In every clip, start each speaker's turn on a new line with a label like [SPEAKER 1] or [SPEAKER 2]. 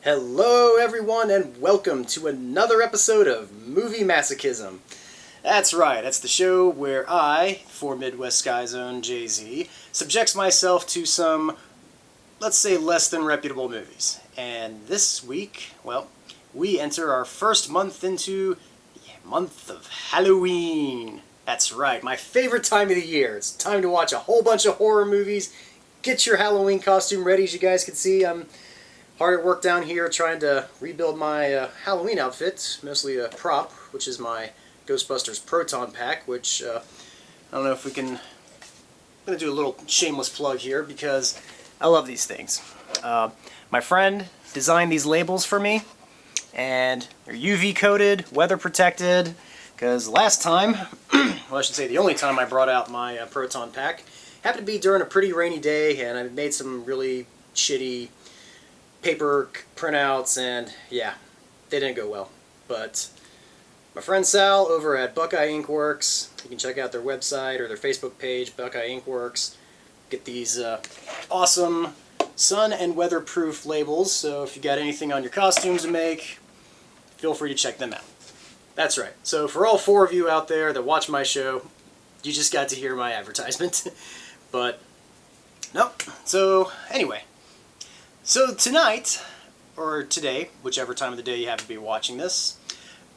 [SPEAKER 1] Hello everyone and welcome to another episode of Movie Masochism. That's right, that's the show where I, for Midwest Sky Zone Jay-Z, subjects myself to some, let's say, less than reputable movies. And this week, well, we enter our first month into the month of Halloween. That's right, my favorite time of the year. It's time to watch a whole bunch of horror movies. Get your Halloween costume ready. As you guys can see, I'm hard at work down here trying to rebuild my Halloween outfit, mostly a prop, which is my Ghostbusters Proton Pack, which I don't know if we can... I'm going to do a little shameless plug here because I love these things. My friend designed these labels for me, and they're UV coated, weather protected, because last time, well I should say the only time I brought out my Proton Pack, happened to be during a pretty rainy day, and I made some really shitty paper printouts, and yeah, they didn't go well. But my friend Sal over at Buckeye Ink Works, you can check out their website or their Facebook page, Buckeye Ink Works, get these awesome sun and weatherproof labels, so if you got anything on your costumes to make, feel free to check them out. That's right. So for all four of you out there that watch my show, you just got to hear my advertisement. But, nope. So, anyway. So tonight, or today, whichever time of the day you happen to be watching this,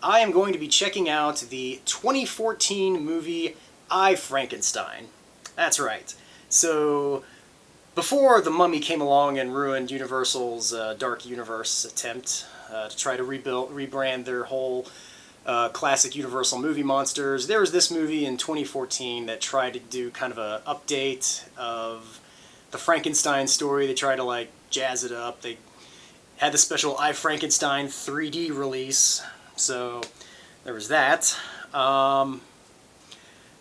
[SPEAKER 1] I am going to be checking out the 2014 movie I, Frankenstein. That's right. So, before The Mummy came along and ruined Universal's Dark Universe attempt to try to rebrand their whole classic Universal movie monsters, there was this movie in 2014 that tried to do kind of an update of the Frankenstein story. They tried to, like, jazz it up. They had the special I, Frankenstein 3D release, so there was that. I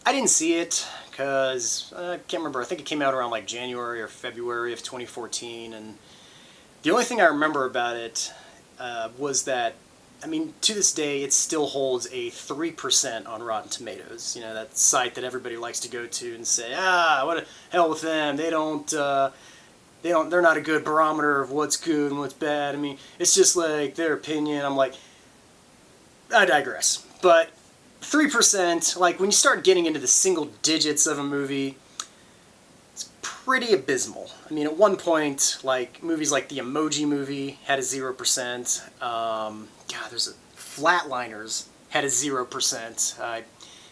[SPEAKER 1] didn't see it because I can't remember. I think it came out around like January or February of 2014, and the only thing I remember about it was that, I mean, to this day, it still holds a 3% on Rotten Tomatoes. You know, that site that everybody likes to go to and say, what the hell with them? They're not a good barometer of what's good and what's bad. I mean, it's just like their opinion. I'm like, I digress. But 3%, like when you start getting into the single digits of a movie, it's pretty abysmal. I mean, at one point, like movies like the Emoji Movie had a 0%. There's Flatliners had a 0%. I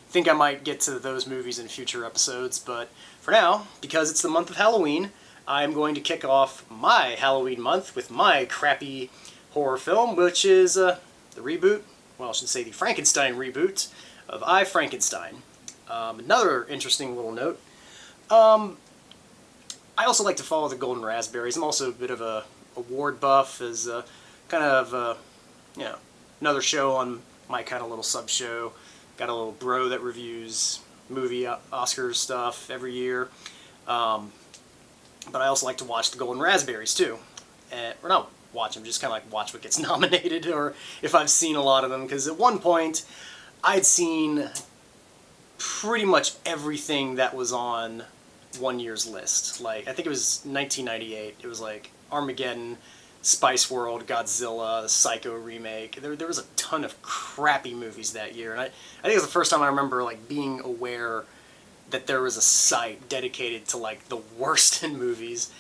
[SPEAKER 1] think I might get to those movies in future episodes, but for now, because it's the month of Halloween, I'm going to kick off my Halloween month with my crappy horror film, which is the reboot, well, I should say the Frankenstein reboot of I, Frankenstein. Another interesting little note, I also like to follow the Golden Raspberries. I'm also a bit of a award buff, as kind of, another show on my kind of little sub-show. Got a little bro that reviews movie Oscars stuff every year. But I also like to watch the Golden Raspberries too. Or not watch them, just kind of like watch what gets nominated, or if I've seen a lot of them. Because at one point, I'd seen pretty much everything that was on one year's list. Like, I think it was 1998. It was like Armageddon, Spice World, Godzilla, the Psycho remake. There was a ton of crappy movies that year. And I think it was the first time I remember like being aware that there was a site dedicated to like the worst in movies.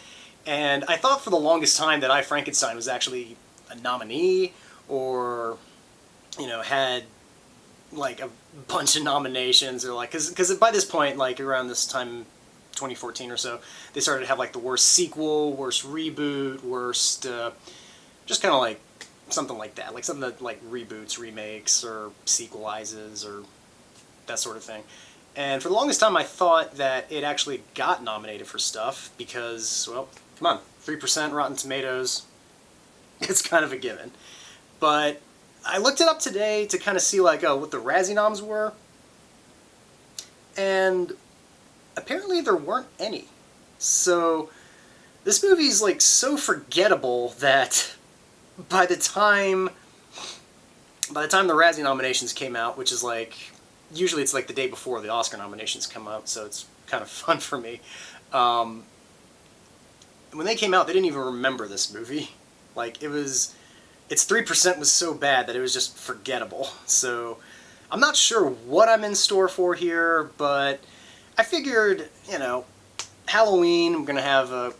[SPEAKER 1] And I thought for the longest time that I, Frankenstein was actually a nominee, or, had like a bunch of nominations, or like, because by this point, like around this time, 2014 or so, they started to have like the worst sequel, worst reboot, worst, just kind of like something like that, like something that like reboots, remakes, or sequelizes, or that sort of thing. And for the longest time, I thought that it actually got nominated for stuff because, well, come on, 3% Rotten Tomatoes, it's kind of a given. But I looked it up today to kind of see, like, what the Razzie noms were, and apparently there weren't any. So this movie's, like, so forgettable that by the time the Razzie nominations came out, which is, like, usually it's like the day before the Oscar nominations come out, so it's kind of fun for me. When they came out, they didn't even remember this movie. Like, it was its 3% was so bad that it was just forgettable. So I'm not sure what I'm in store for here, but I figured, you know, Halloween, I'm going to have a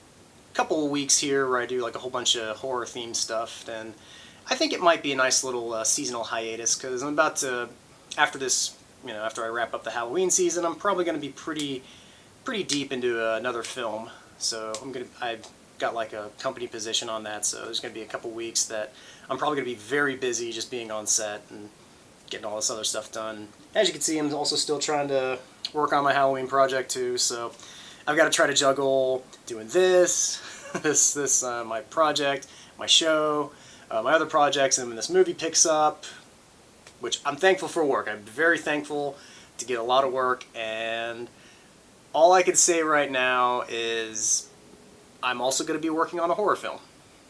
[SPEAKER 1] couple of weeks here where I do like a whole bunch of horror themed stuff, and I think it might be a nice little seasonal hiatus, because I'm about to, after this, you know, after I wrap up the Halloween season, I'm probably going to be pretty deep into another film. So I've got like a company position on that, so there's going to be a couple weeks that I'm probably going to be very busy just being on set and getting all this other stuff done. As you can see, I'm also still trying to work on my Halloween project too, so I've got to try to juggle doing this, my project, my show, my other projects, and when this movie picks up, which I'm thankful for work. I'm very thankful to get a lot of work, and all I can say right now is I'm also going to be working on a horror film.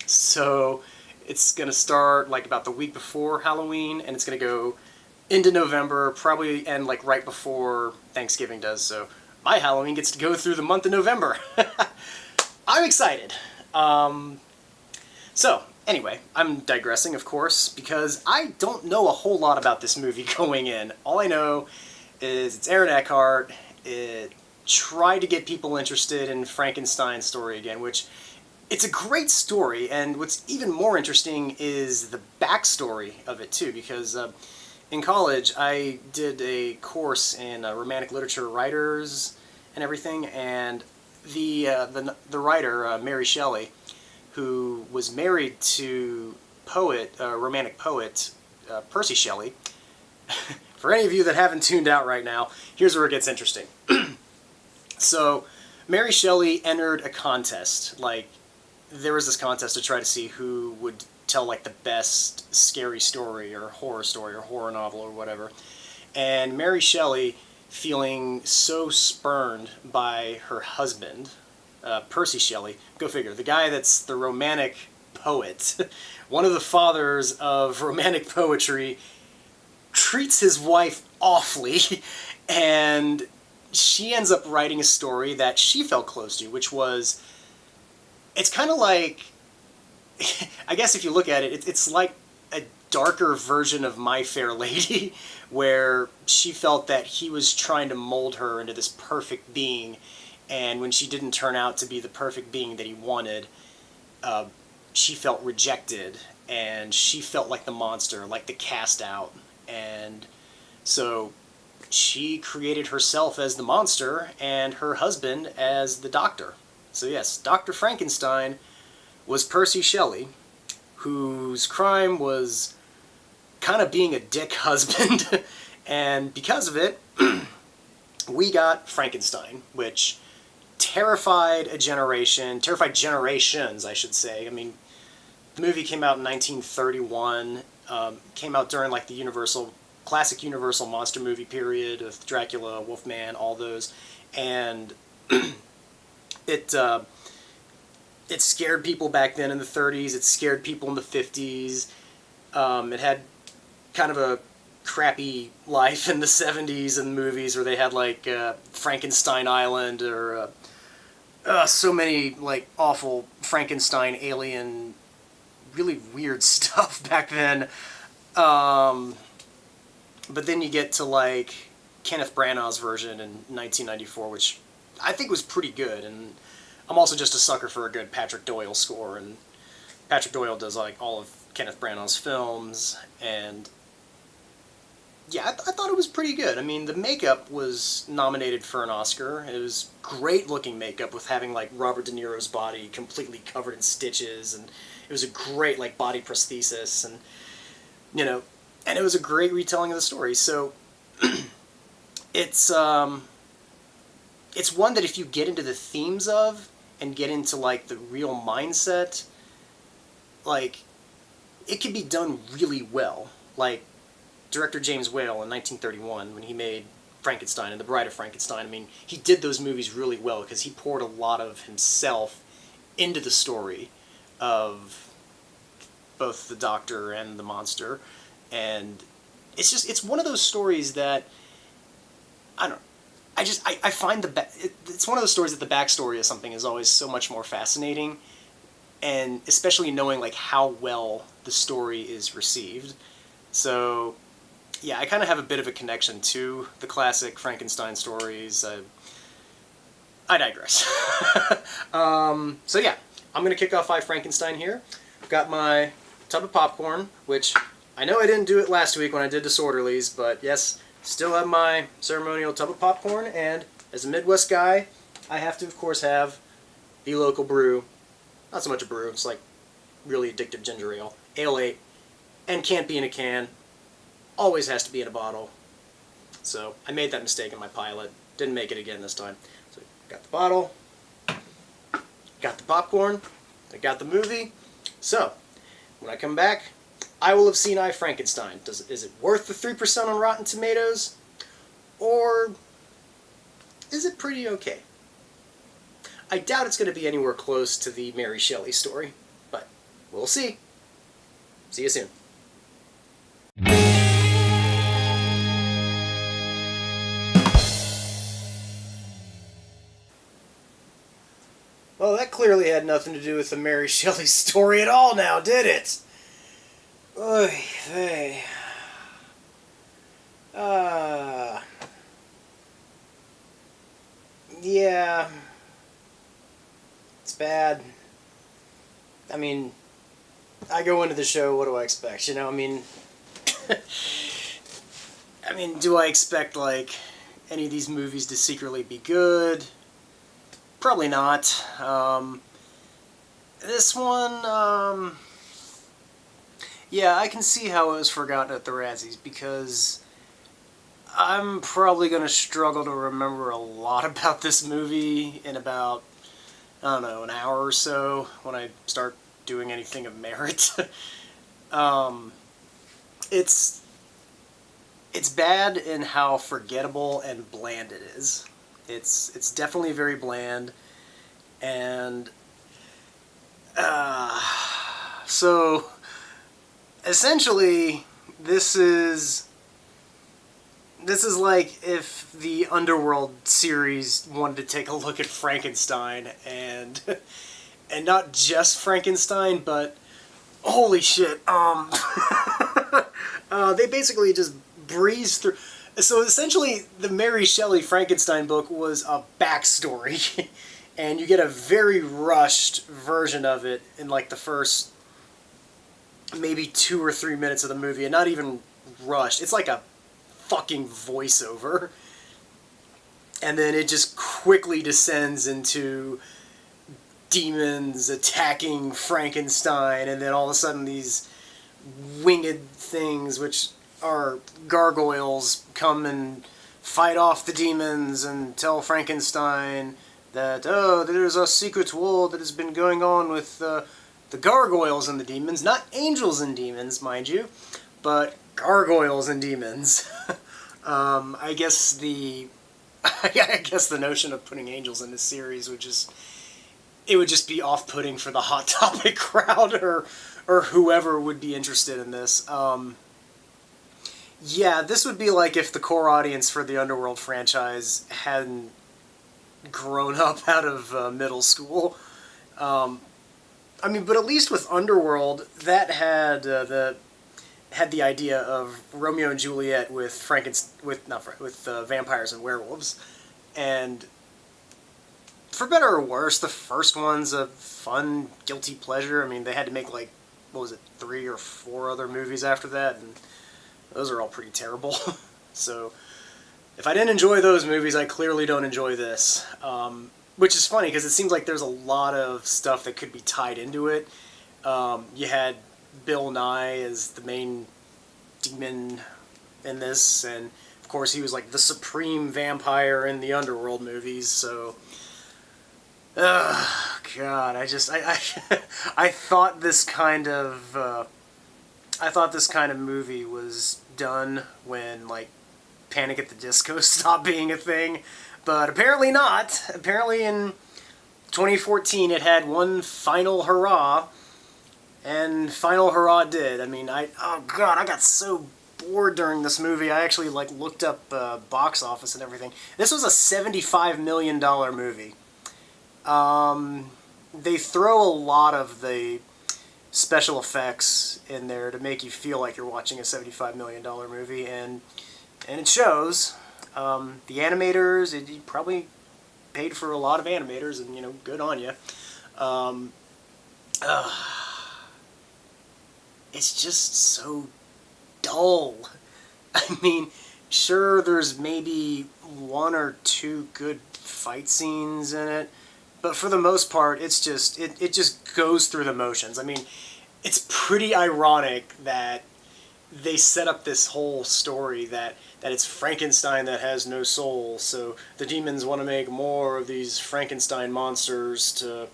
[SPEAKER 1] So it's going to start like about the week before Halloween, and it's going to go into November, probably end like right before Thanksgiving does. So my Halloween gets to go through the month of November. I'm excited. So anyway, I'm digressing, of course, because I don't know a whole lot about this movie going in. All I know is it's Aaron Eckhart. It tried to get people interested in Frankenstein's story again, which it's a great story, and what's even more interesting is the backstory of it too, because in college I did a course in romantic literature writers and everything, and the writer, Mary Shelley, who was married to romantic poet Percy Shelley. For any of you that haven't tuned out right now, here's where it gets interesting. So, Mary Shelley entered a contest. Like, there was this contest to try to see who would tell, like, the best scary story or horror novel or whatever. And Mary Shelley, feeling so spurned by her husband, Percy Shelley, go figure, the guy that's the romantic poet, one of the fathers of romantic poetry, treats his wife awfully, and she ends up writing a story that she felt close to, which was, it's kind of like, I guess if you look at it, it's like a darker version of My Fair Lady, where she felt that he was trying to mold her into this perfect being, and when she didn't turn out to be the perfect being that he wanted, she felt rejected, and she felt like the monster, like the cast out, and so she created herself as the monster and her husband as the doctor. So yes, Dr. Frankenstein was Percy Shelley, whose crime was kind of being a dick husband, and because of it, we got Frankenstein, which terrified generations, I should say. I mean, the movie came out in 1931, came out during like the classic Universal monster movie period with Dracula, Wolfman, all those, and it scared people back then in the 30s. It scared people in the 50s. It had kind of a crappy life in the 70s in movies where they had like Frankenstein Island or so many like awful Frankenstein alien, really weird stuff back then. But then you get to like Kenneth Branagh's version in 1994, which I think was pretty good, and I'm also just a sucker for a good Patrick Doyle score, and Patrick Doyle does like all of Kenneth Branagh's films, and yeah, I thought it was pretty good. I mean, the makeup was nominated for an Oscar. It was great looking makeup with having like Robert De Niro's body completely covered in stitches, and it was a great like body prosthesis, and you know, and it was a great retelling of the story. So it's one that if you get into the themes of and get into like the real mindset, like it can be done really well. Like director James Whale in 1931, when he made Frankenstein and The Bride of Frankenstein, I mean, he did those movies really well because he poured a lot of himself into the story of both the doctor and the monster. And it's one of those stories that, I don't know, I find it's one of those stories that the backstory of something is always so much more fascinating. and especially knowing like how well the story is received. So yeah, I kind of have a bit of a connection to the classic Frankenstein stories. I digress. So yeah, I'm going to kick off I Frankenstein here. I've got my tub of popcorn, which I know I didn't do it last week when I did Disorderlies, but yes, still have my ceremonial tub of popcorn, and as a Midwest guy, I have to, of course, have the local brew. Not so much a brew, it's like really addictive ginger ale. Ale 8, and can't be in a can. Always has to be in a bottle. So I made that mistake in my pilot. Didn't make it again this time. So got the bottle, got the popcorn, I got the movie. So when I come back, I will have seen I Frankenstein. Is it worth the 3% on Rotten Tomatoes? Or is it pretty okay? I doubt it's going to be anywhere close to the Mary Shelley story, but we'll see. See you soon. Well, that clearly had nothing to do with the Mary Shelley story at all now, did it? Oy vey. Yeah. It's bad. I mean, I go into the show, what do I expect? You know, I mean, do I expect, like, any of these movies to secretly be good? Probably not. This one, yeah, I can see how it was forgotten at the Razzies, because I'm probably going to struggle to remember a lot about this movie in about, I don't know, an hour or so when I start doing anything of merit. It's bad in how forgettable and bland it is. It's definitely very bland, and so essentially this is like if the Underworld series wanted to take a look at Frankenstein, and not just Frankenstein, but holy shit, they basically just breeze through. So essentially, the Mary Shelley Frankenstein book was a backstory, and you get a very rushed version of it in like the first maybe 2 or 3 minutes of the movie, and not even rushed. It's like a fucking voiceover, and then it just quickly descends into demons attacking Frankenstein, and then all of a sudden these winged things, which are gargoyles, come and fight off the demons and tell Frankenstein that, oh, there's a secret war that has been going on with the gargoyles and the demons. Not angels and demons, mind you, but gargoyles and demons. I guess the notion of putting angels in this series would just be off-putting for the Hot Topic crowd, or whoever would be interested in this. Yeah, this would be like if the core audience for the Underworld franchise hadn't grown up out of middle school. But at least with Underworld, that had the idea of Romeo and Juliet with vampires and werewolves, and for better or worse, the first one's a fun, guilty pleasure. I mean, they had to make, like, 3 or 4 other movies after that, and those are all pretty terrible. So, if I didn't enjoy those movies, I clearly don't enjoy this. Which is funny, because it seems like there's a lot of stuff that could be tied into it. You had Bill Nye as the main demon in this, and of course he was like the supreme vampire in the Underworld movies, so... God, I thought this kind of movie was done when, like, Panic at the Disco stopped being a thing, but apparently not. Apparently in 2014 it had one final hurrah, and final hurrah did. I mean, I got so bored during this movie, I actually, like, looked up box office and everything. This was a $75 million movie. they throw a lot of the special effects in there to make you feel like you're watching a $75 million movie, and it shows. The animators, you probably paid for a lot of animators, and, you know, good on you. It's just so dull. I mean, sure, there's maybe one or two good fight scenes in it, but for the most part, it's just, it just goes through the motions. I mean, it's pretty ironic that they set up this whole story that it's Frankenstein that has no soul, so the demons want to make more of these Frankenstein monsters to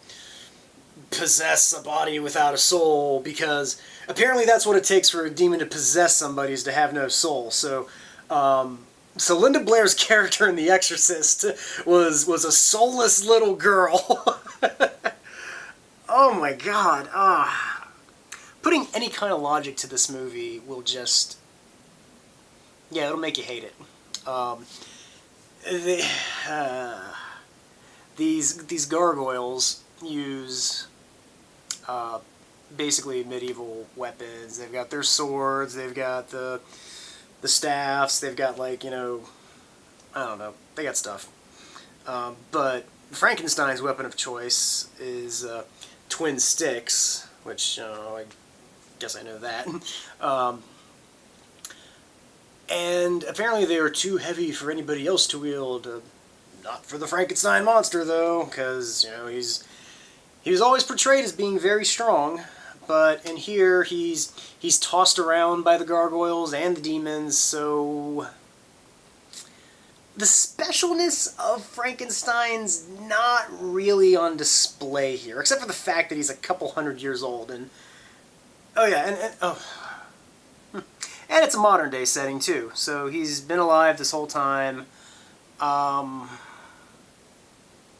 [SPEAKER 1] possess a body without a soul, because apparently that's what it takes for a demon to possess somebody, is to have no soul. So Linda Blair's character in The Exorcist was a soulless little girl. Oh my god. Putting any kind of logic to this movie will just... yeah, it'll make you hate it. These gargoyles use basically medieval weapons. They've got their swords, they've got the staffs, they've got, like, you know, I don't know, they got stuff. But Frankenstein's weapon of choice is twin sticks, which, I guess I know that. And apparently they are too heavy for anybody else to wield. Not for the Frankenstein monster, though, because, you know, he was always portrayed as being very strong, but in here he's tossed around by the gargoyles and the demons, so the specialness of Frankenstein's not really on display here, except for the fact that he's a couple hundred years old, and oh yeah, and it's a modern day setting too, so he's been alive this whole time.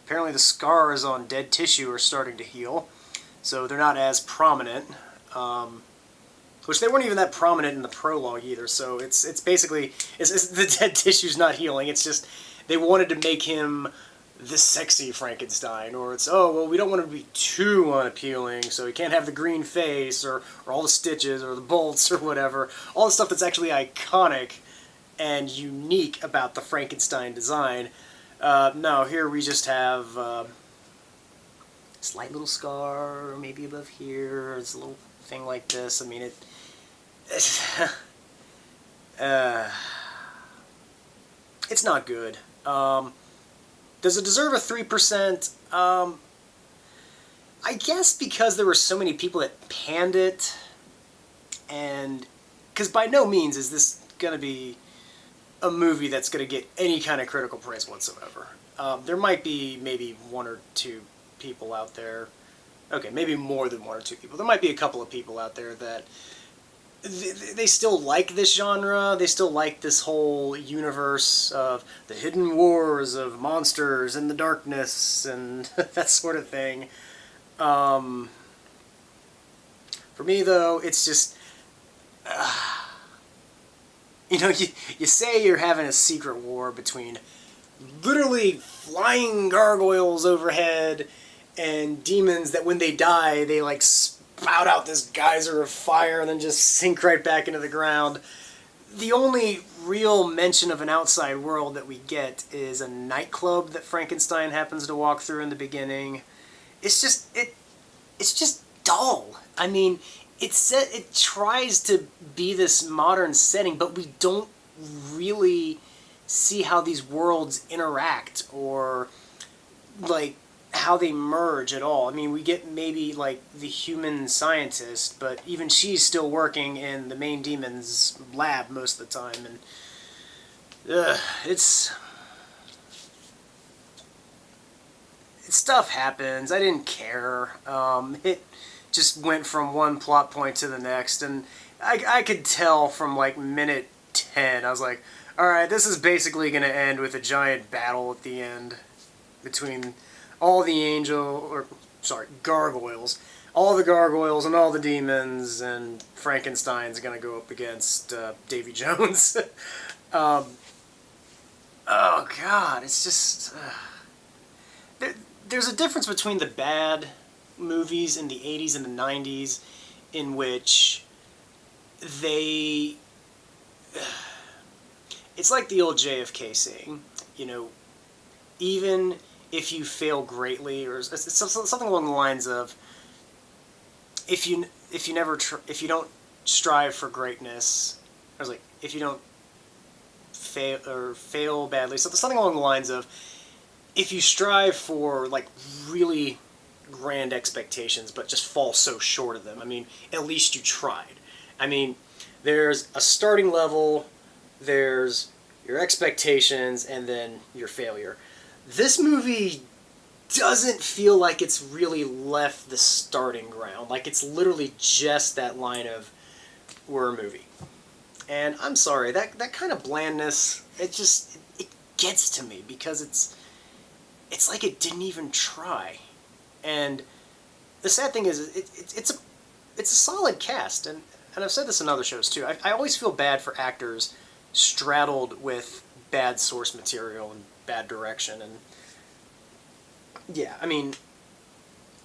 [SPEAKER 1] Apparently the scars on dead tissue are starting to heal, so they're not as prominent, which they weren't even that prominent in the prologue either, so it's basically, the dead tissue's not healing, it's just, they wanted to make him the sexy Frankenstein, or it's, oh, well, we don't want him to be too unappealing, so he can't have the green face, or all the stitches, or the bolts, or whatever, all the stuff that's actually iconic and unique about the Frankenstein design. No, here we just have a slight little scar, maybe above here, it's a little thing like this. I mean, it's not good. Does it deserve a 3%? I guess because there were so many people that panned it, and because by no means is this going to be a movie that's going to get any kind of critical praise whatsoever. There might be maybe one or two people out there, okay, maybe more than one or two people. There might be a couple of people out there that they still like this genre, they still like this whole universe of the hidden wars of monsters and the darkness and that sort of thing. For me, though, it's just... you know, you say you're having a secret war between literally flying gargoyles overhead and demons that when they die, they, like, spout out this geyser of fire and then just sink right back into the ground. The only real mention of an outside world that we get is a nightclub that Frankenstein happens to walk through in the beginning. It's just dull. I mean, it tries to be this modern setting, but we don't really see how these worlds interact or, like, how they merge at all. I mean, we get maybe, like, the human scientist, but even she's still working in the main demon's lab most of the time, and stuff happens. I didn't care. It just went from one plot point to the next, and I could tell from, like, minute 10, I was like, alright, this is basically going to end with a giant battle at the end between all the gargoyles. All the gargoyles and all the demons, and Frankenstein's going to go up against Davy Jones. Oh, God, it's just... There's a difference between the bad movies in the 80s and the 90s in which they... It's like the old JFK saying, you know, even if you fail greatly, or something along the lines of, if you don't strive for greatness, I was like, if you don't fail badly, something along the lines of, if you strive for like really grand expectations but just fall so short of them, I mean, at least you tried. I mean, there's a starting level, there's your expectations, and then your failure. This movie doesn't feel like it's really left the starting ground. Like, it's literally just that line of, we're a movie. And I'm sorry, that kind of blandness, it gets to me, because it's like it didn't even try. And the sad thing is, it's a solid cast, and I've said this in other shows too. I always feel bad for actors straddled with bad source material and bad direction. And yeah, I mean,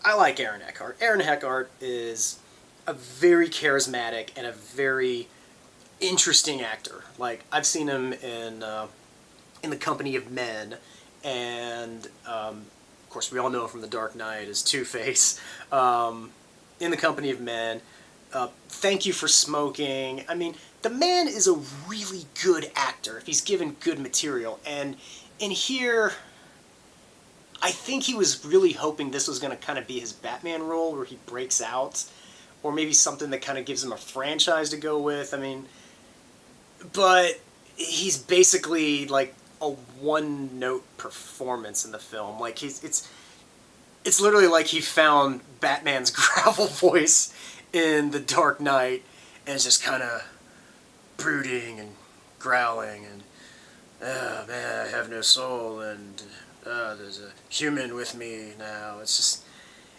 [SPEAKER 1] I like Aaron Eckhart. Aaron Eckhart is a very charismatic and a very interesting actor. Like, I've seen him in The Company of Men, and of course we all know him from The Dark Knight as Two-Face. In The Company of Men, Thank You for Smoking. I mean, the man is a really good actor if he's given good material. And in here, I think he was really hoping this was going to kind of be his Batman role, where he breaks out, or maybe something that kind of gives him a franchise to go with. I mean, but he's basically like a one-note performance in the film. Like, it's literally like he found Batman's gravel voice in The Dark Knight, and it's just kind of brooding and growling, and, oh man, I have no soul, and there's a human with me now. It's just,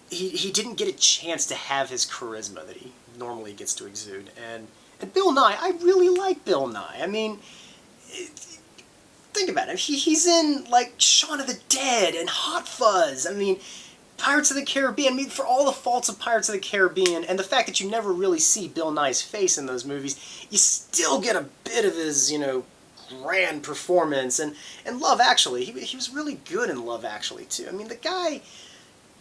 [SPEAKER 1] he didn't get a chance to have his charisma that he normally gets to exude. And Bill Nye, I really like Bill Nye. I mean, think about it. He's in, like, Shaun of the Dead and Hot Fuzz. I mean, Pirates of the Caribbean. I mean, for all the faults of Pirates of the Caribbean, and the fact that you never really see Bill Nye's face in those movies, you still get a bit of his, you know, grand performance. And Love Actually, he was really good in Love Actually, too. I mean, the guy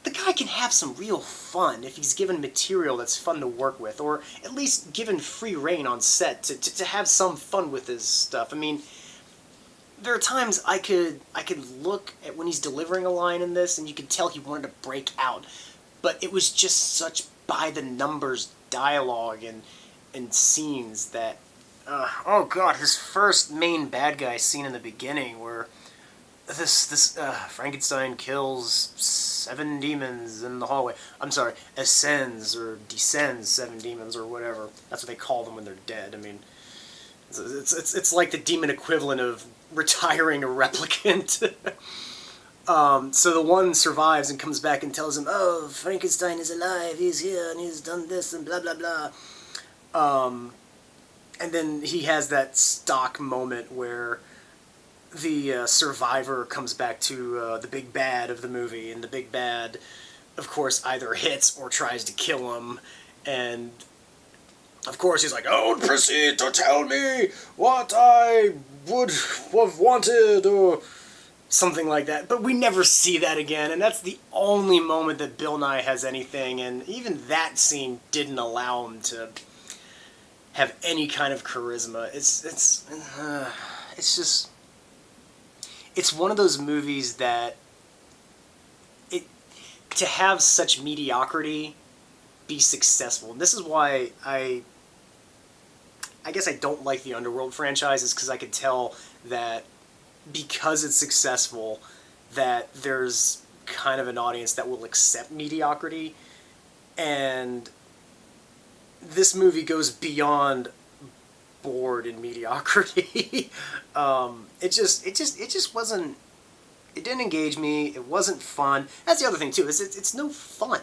[SPEAKER 1] can have some real fun if he's given material that's fun to work with, or at least given free reign on set to have some fun with his stuff. I mean, there are times I could look at when he's delivering a line in this, and you could tell he wanted to break out, but it was just such by-the-numbers dialogue and scenes that, oh god, his first main bad guy scene in the beginning, where this Frankenstein kills 7 demons in the hallway. I'm sorry, ascends or descends 7 demons or whatever. That's what they call them when they're dead. I mean, it's like the demon equivalent of retiring a replicant. So the one survives and comes back and tells him, oh, Frankenstein is alive, he's here, and he's done this, and blah, blah, blah. And then he has that stock moment where the survivor comes back to the big bad of the movie, and the big bad, of course, either hits or tries to kill him, and of course he's like, oh, proceed to tell me what I would have wanted, or something like that. But we never see that again, and that's the only moment that Bill Nye has anything, and even that scene didn't allow him to have any kind of charisma. It's just, it's one of those movies that to have such mediocrity be successful. And this is why I guess I don't like the Underworld franchise, is because I could tell that because it's successful, that there's kind of an audience that will accept mediocrity, and this movie goes beyond bored in mediocrity. It just wasn't. It didn't engage me. It wasn't fun. That's the other thing too. It's no fun.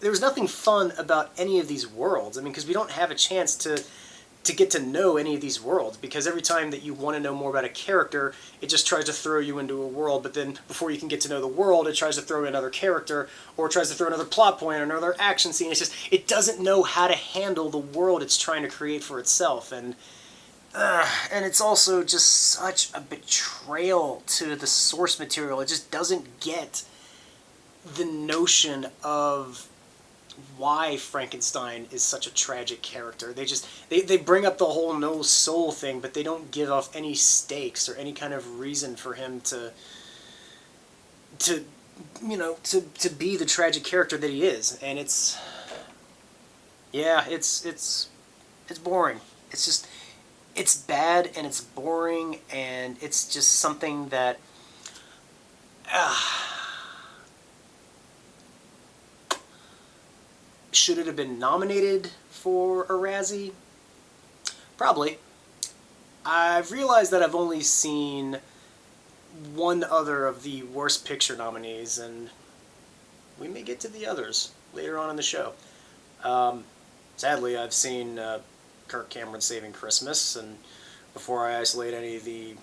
[SPEAKER 1] There was nothing fun about any of these worlds. I mean, because we don't have a chance to to get to know any of these worlds, because every time that you want to know more about a character, it just tries to throw you into a world, but then before you can get to know the world, it tries to throw in another character, or it tries to throw another plot point or another action scene. It's just, it doesn't know how to handle the world it's trying to create for itself, and it's also just such a betrayal to the source material. It just doesn't get the notion of why Frankenstein is such a tragic character. They bring up the whole no soul thing, but they don't give off any stakes or any kind of reason for him to be the tragic character that he is. And it's boring. It's bad, and it's boring, and it's just something that should it have been nominated for a Razzie? Probably. I've realized that I've only seen one other of the Worst Picture nominees, and we may get to the others later on in the show. Sadly, I've seen Kirk Cameron Saving Christmas, and before I isolate any of the,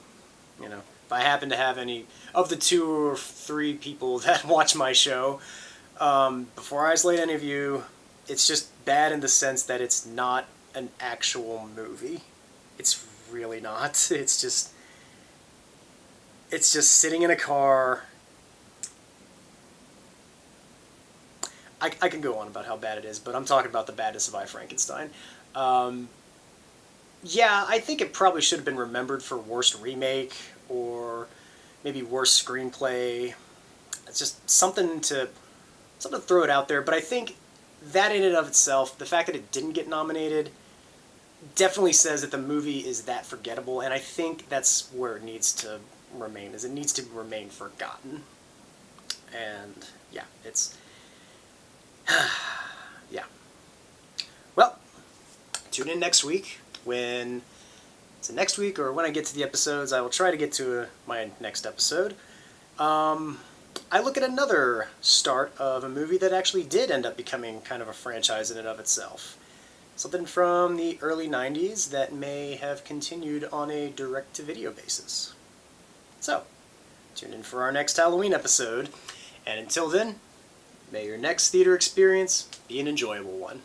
[SPEAKER 1] if I happen to have any of the 2 or 3 people that watch my show, before I isolate any of you, it's just bad in the sense that it's not an actual movie. It's really not. It's just sitting in a car. I can go on about how bad it is, but I'm talking about the badness of I, Frankenstein. Yeah, I think it probably should have been remembered for worst remake, or maybe worst screenplay. It's just something to throw it out there, but I think that in and of itself, the fact that it didn't get nominated, definitely says that the movie is that forgettable, and I think that's where it needs to remain, is it needs to remain forgotten. And yeah, it's yeah. Well, tune in next week when next week, or when I get to the episodes. I will try to get to my next episode. I look at another start of a movie that actually did end up becoming kind of a franchise in and of itself. Something from the early 90s that may have continued on a direct-to-video basis. So, tune in for our next Halloween episode, and until then, may your next theater experience be an enjoyable one.